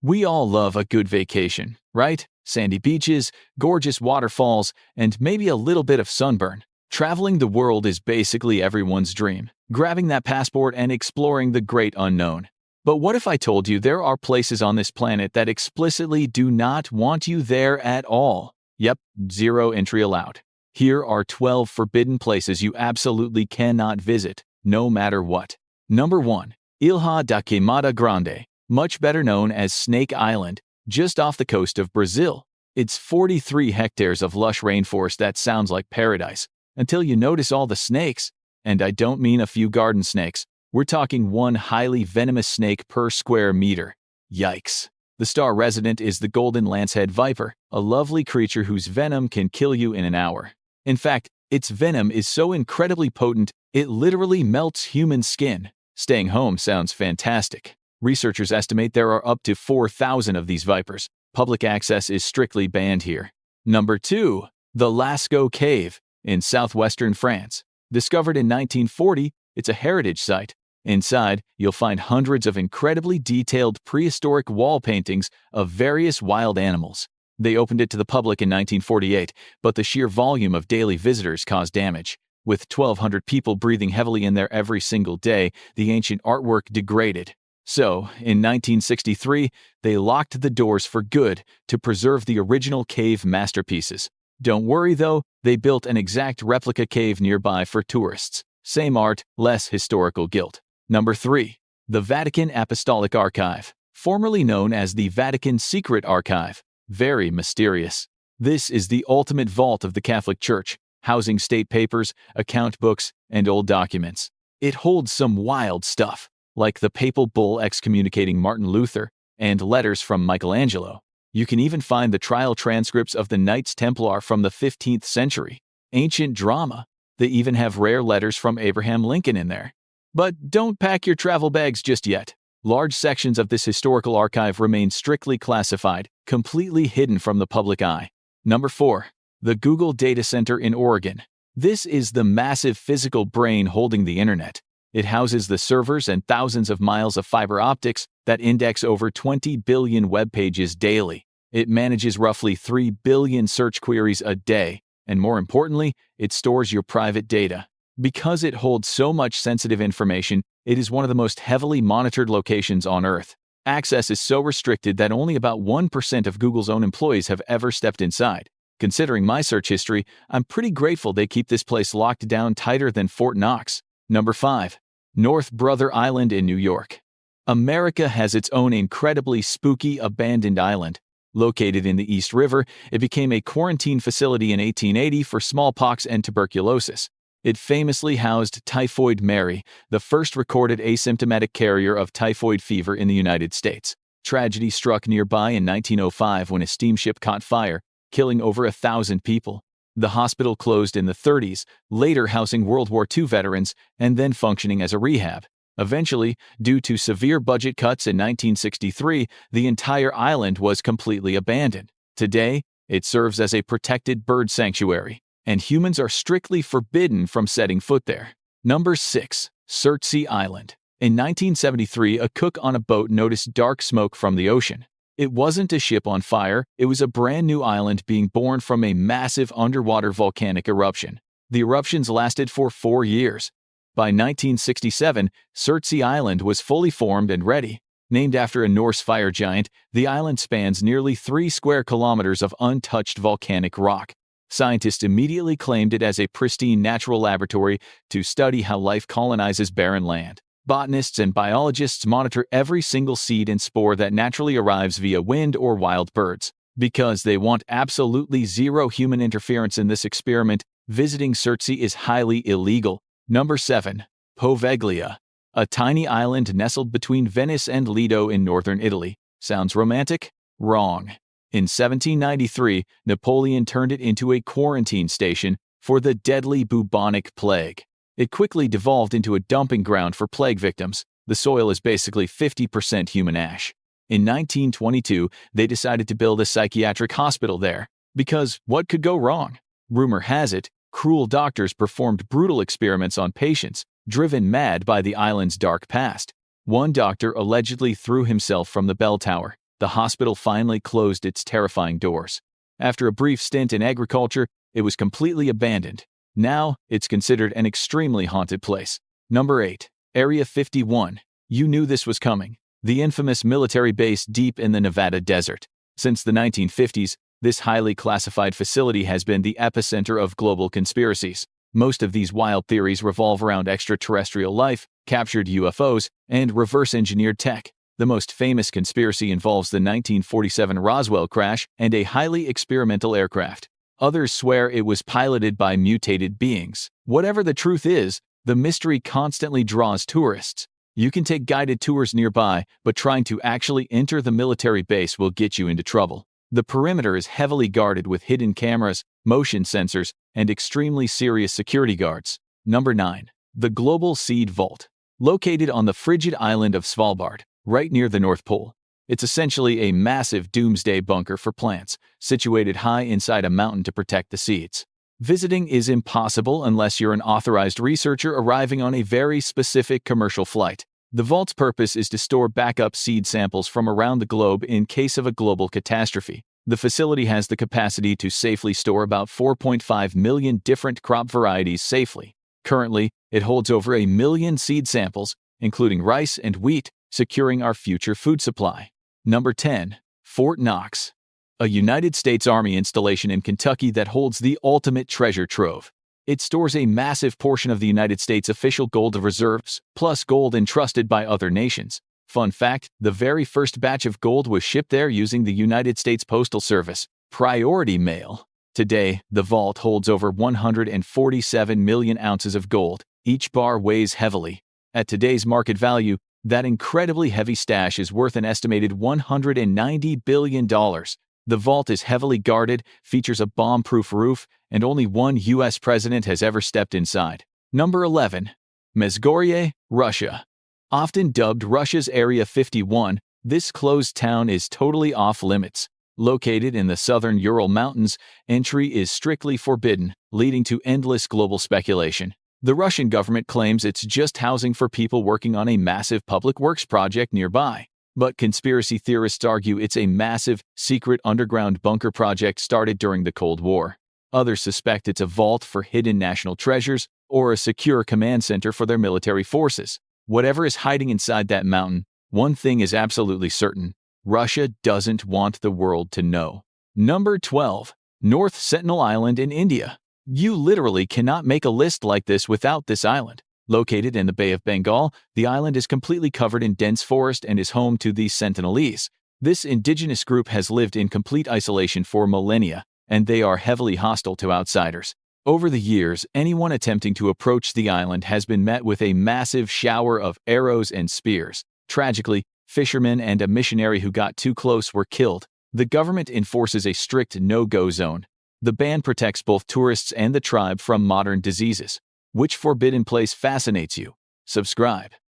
We all love a good vacation, right? Sandy beaches, gorgeous waterfalls, and maybe a little bit of sunburn. Traveling the world is basically everyone's dream, grabbing that passport and exploring the great unknown. But what if I told you there are places on this planet that explicitly do not want you there at all? Yep, zero entry allowed. Here are 12 forbidden places you absolutely cannot visit, no matter what. Number 1. Ilha da Queimada Grande, much better known as Snake Island, just off the coast of Brazil. It's 43 hectares of lush rainforest that sounds like paradise, until you notice all the snakes. And I don't mean a few garden snakes. We're talking one highly venomous snake per square meter. Yikes. The star resident is the golden lancehead viper, a lovely creature whose venom can kill you in an hour. In fact, its venom is so incredibly potent, it literally melts human skin. Staying home sounds fantastic. Researchers estimate there are up to 4,000 of these vipers. Public access is strictly banned here. Number 2. The Lascaux Cave in southwestern France. Discovered in 1940, it's a heritage site. Inside, you'll find hundreds of incredibly detailed prehistoric wall paintings of various wild animals. They opened it to the public in 1948, but the sheer volume of daily visitors caused damage. With 1,200 people breathing heavily in there every single day, the ancient artwork degraded. So, in 1963, they locked the doors for good to preserve the original cave masterpieces. Don't worry though, they built an exact replica cave nearby for tourists. Same art, less historical guilt. Number 3. The Vatican Apostolic Archive, formerly known as the Vatican Secret Archive. Very mysterious. This is the ultimate vault of the Catholic Church, housing state papers, account books, and old documents. It holds some wild stuff, like the papal bull excommunicating Martin Luther and letters from Michelangelo. You can even find the trial transcripts of the Knights Templar from the 15th century. Ancient drama. They even have rare letters from Abraham Lincoln in there. But don't pack your travel bags just yet. Large sections of this historical archive remain strictly classified, completely hidden from the public eye. Number 4. The Google Data Center in Oregon. This is the massive physical brain holding the internet. It houses the servers and thousands of miles of fiber optics that index over 20 billion web pages daily. It manages roughly 3 billion search queries a day, and more importantly, it stores your private data. Because it holds so much sensitive information, it is one of the most heavily monitored locations on Earth. Access is so restricted that only about 1% of Google's own employees have ever stepped inside. Considering my search history, I'm pretty grateful they keep this place locked down tighter than Fort Knox. Number 5. North Brother Island in New York. America has its own incredibly spooky abandoned island. Located in the East River, it became a quarantine facility in 1880 for smallpox and tuberculosis. It famously housed Typhoid Mary, the first recorded asymptomatic carrier of typhoid fever in the United States. Tragedy struck nearby in 1905 when a steamship caught fire, killing over 1,000 people. The hospital closed in the 30s, later housing World War II veterans and then functioning as a rehab. Eventually, due to severe budget cuts in 1963, the entire island was completely abandoned. Today, it serves as a protected bird sanctuary, and humans are strictly forbidden from setting foot there. Number 6. Surtsey Island. In 1973, a cook on a boat noticed dark smoke from the ocean. It wasn't a ship on fire, it was a brand new island being born from a massive underwater volcanic eruption. The eruptions lasted for 4 years. By 1967, Surtsey Island was fully formed and ready. Named after a Norse fire giant, the island spans nearly 3 square kilometers of untouched volcanic rock. Scientists immediately claimed it as a pristine natural laboratory to study how life colonizes barren land. Botanists and biologists monitor every single seed and spore that naturally arrives via wind or wild birds. Because they want absolutely zero human interference in this experiment, visiting Surtsey is highly illegal. Number 7. Poveglia. A tiny island nestled between Venice and Lido in northern Italy. Sounds romantic? Wrong. In 1793, Napoleon turned it into a quarantine station for the deadly bubonic plague. It quickly devolved into a dumping ground for plague victims. The soil is basically 50% human ash. In 1922, they decided to build a psychiatric hospital there. Because what could go wrong? Rumor has it, cruel doctors performed brutal experiments on patients, driven mad by the island's dark past. One doctor allegedly threw himself from the bell tower. the hospital finally closed its terrifying doors. After a brief stint in agriculture, it was completely abandoned. Now, it's considered an extremely haunted place. Number 8. Area 51. You knew this was coming. The infamous military base deep in the Nevada desert. Since the 1950s, this highly classified facility has been the epicenter of global conspiracies. Most of these wild theories revolve around extraterrestrial life, captured UFOs, and reverse-engineered tech. The most famous conspiracy involves the 1947 Roswell crash and a highly experimental aircraft. Others swear it was piloted by mutated beings. Whatever the truth is, the mystery constantly draws tourists. You can take guided tours nearby, but trying to actually enter the military base will get you into trouble. The perimeter is heavily guarded with hidden cameras, motion sensors, and extremely serious security guards. Number 9. The Global Seed Vault. Located on the frigid island of Svalbard, right near the North Pole. It's essentially a massive doomsday bunker for plants, situated high inside a mountain to protect the seeds. Visiting is impossible unless you're an authorized researcher arriving on a very specific commercial flight. The vault's purpose is to store backup seed samples from around the globe in case of a global catastrophe. The facility has the capacity to safely store about 4.5 million different crop varieties safely. Currently, it holds over 1 million seed samples, including rice and wheat, securing our future food supply. Number 10. Fort Knox. A United States Army installation in Kentucky that holds the ultimate treasure trove. It stores a massive portion of the United States' official gold reserves, plus gold entrusted by other nations. Fun fact, the very first batch of gold was shipped there using the United States Postal Service priority mail. Today, the vault holds over 147 million ounces of gold. Each bar weighs heavily. At today's market value, that incredibly heavy stash is worth an estimated $190 billion. The vault is heavily guarded, features a bomb-proof roof, and only one U.S. president has ever stepped inside. Number 11. Mezhgorye, Russia. Often dubbed Russia's Area 51, this closed town is totally off-limits. Located in the southern Ural Mountains, entry is strictly forbidden, leading to endless global speculation. The Russian government claims it's just housing for people working on a massive public works project nearby. But conspiracy theorists argue it's a massive, secret underground bunker project started during the Cold War. Others suspect it's a vault for hidden national treasures or a secure command center for their military forces. Whatever is hiding inside that mountain, one thing is absolutely certain: Russia doesn't want the world to know. Number 12. North Sentinel Island in India. You literally cannot make a list like this without this island. Located in the Bay of Bengal, the island is completely covered in dense forest and is home to the Sentinelese. This indigenous group has lived in complete isolation for millennia, and they are heavily hostile to outsiders. Over the years, anyone attempting to approach the island has been met with a massive shower of arrows and spears. Tragically, fishermen and a missionary who got too close were killed. The government enforces a strict no-go zone. The ban protects both tourists and the tribe from modern diseases. Which forbidden place fascinates you? Subscribe.